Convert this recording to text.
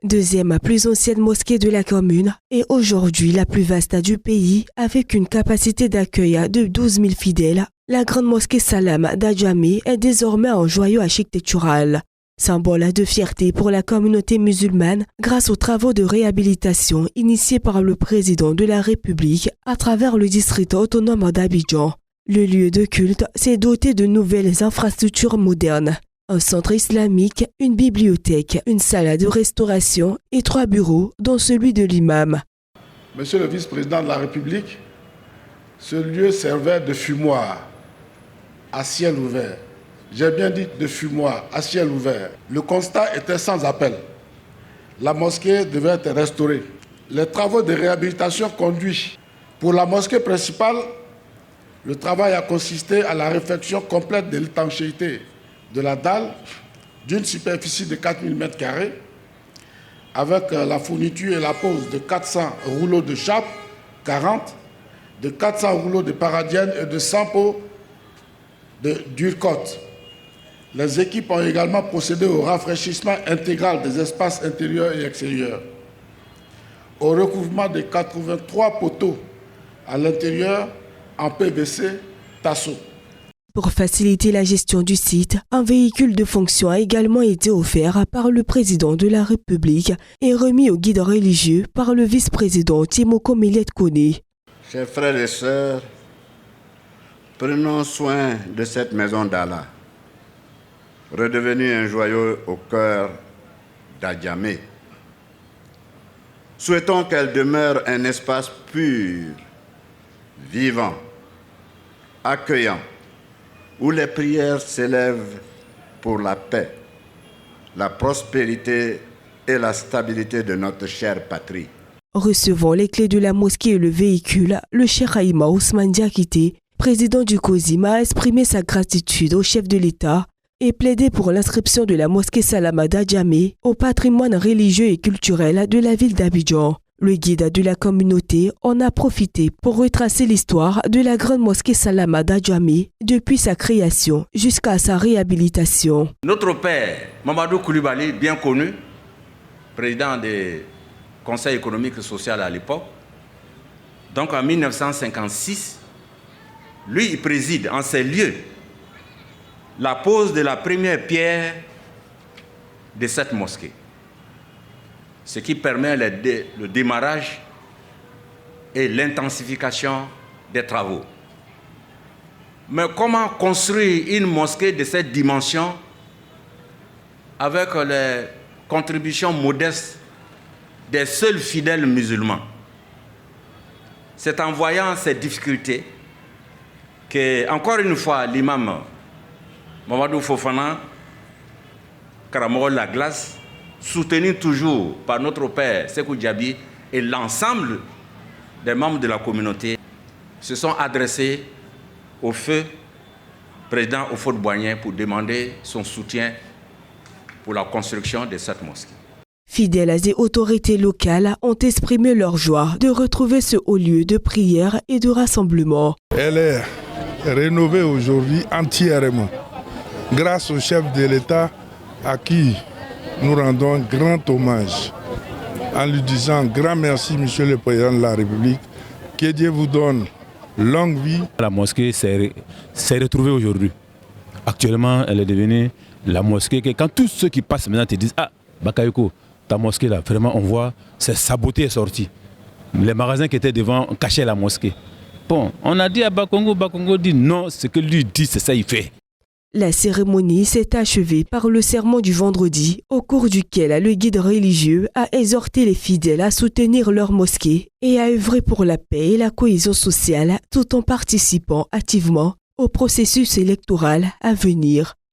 Deuxième plus ancienne mosquée de la commune et aujourd'hui la plus vaste du pays avec une capacité d'accueil de 12 000 fidèles, la grande mosquée Salam d'Adjamé est désormais un joyau architectural. Symbole de fierté pour la communauté musulmane grâce aux travaux de réhabilitation initiés par le président de la République à travers le district autonome d'Abidjan. Le lieu de culte s'est doté de nouvelles infrastructures modernes. Un centre islamique, une bibliothèque, une salle de restauration et 3 bureaux, dont celui de l'imam. Monsieur le vice-président de la République, ce lieu servait de fumoir à ciel ouvert. J'ai bien dit de fumoir à ciel ouvert. Le constat était sans appel. La mosquée devait être restaurée. Les travaux de réhabilitation conduits pour la mosquée principale, le travail a consisté à la réfection complète de l'étanchéité de la dalle d'une superficie de 4000 m², avec la fourniture et la pose de 400 rouleaux de chape, 40, de 400 rouleaux de paradienne et de 100 pots d'urcote. Les équipes ont également procédé au rafraîchissement intégral des espaces intérieurs et extérieurs, au recouvrement de 83 poteaux à l'intérieur en PVC Tasso. Pour faciliter la gestion du site, un véhicule de fonction a également été offert par le président de la République et remis au guide religieux par le vice-président Timoko Millet-Kone. Chers frères et sœurs, prenons soin de cette maison d'Allah, redevenue un joyau au cœur d'Adjamé. Souhaitons qu'elle demeure un espace pur, vivant, accueillant, où les prières s'élèvent pour la paix, la prospérité et la stabilité de notre chère patrie. Recevant les clés de la mosquée et le véhicule, le cheikh Haïma Ousmane Diakité, président du COSIM, a exprimé sa gratitude au chef de l'État et plaidé pour l'inscription de la mosquée Salama d'Adjamé au patrimoine religieux et culturel de la ville d'Abidjan. Le guide de la communauté en a profité pour retracer l'histoire de la grande mosquée Salama d'Adjamé depuis sa création jusqu'à sa réhabilitation. Notre père, Mamadou Koulibaly, bien connu, président du Conseil économique et social à l'époque, donc en 1956, lui, il préside en ces lieux la pose de la première pierre de cette mosquée, ce qui permet le démarrage et l'intensification des travaux. Mais comment construire une mosquée de cette dimension avec les contributions modestes des seuls fidèles musulmans? C'est en voyant ces difficultés que, encore une fois, l'imam Mamadou Fofana, Karamoro La Glace, soutenu toujours par notre père Sékou Diaby et l'ensemble des membres de la communauté, se sont adressés au feu président Houphouët-Boigny pour demander son soutien pour la construction de cette mosquée. Fidèles et autorités locales ont exprimé leur joie de retrouver ce haut lieu de prière et de rassemblement. Elle est rénovée aujourd'hui entièrement grâce au chef de l'État à qui nous rendons grand hommage en lui disant grand merci, Monsieur le Président de la République, que Dieu vous donne longue vie. La mosquée s'est retrouvée aujourd'hui. Actuellement, elle est devenue la mosquée que quand tous ceux qui passent maintenant te disent « Ah, Bakayoko, ta mosquée là, vraiment on voit, c'est saboté et sorti. » Les magasins qui étaient devant cachaient la mosquée. Bon, on a dit à Bakongo, Bakongo dit non, ce que lui dit, c'est ça il fait. La cérémonie s'est achevée par le sermon du vendredi, au cours duquel le guide religieux a exhorté les fidèles à soutenir leur mosquée et à œuvrer pour la paix et la cohésion sociale tout en participant activement au processus électoral à venir.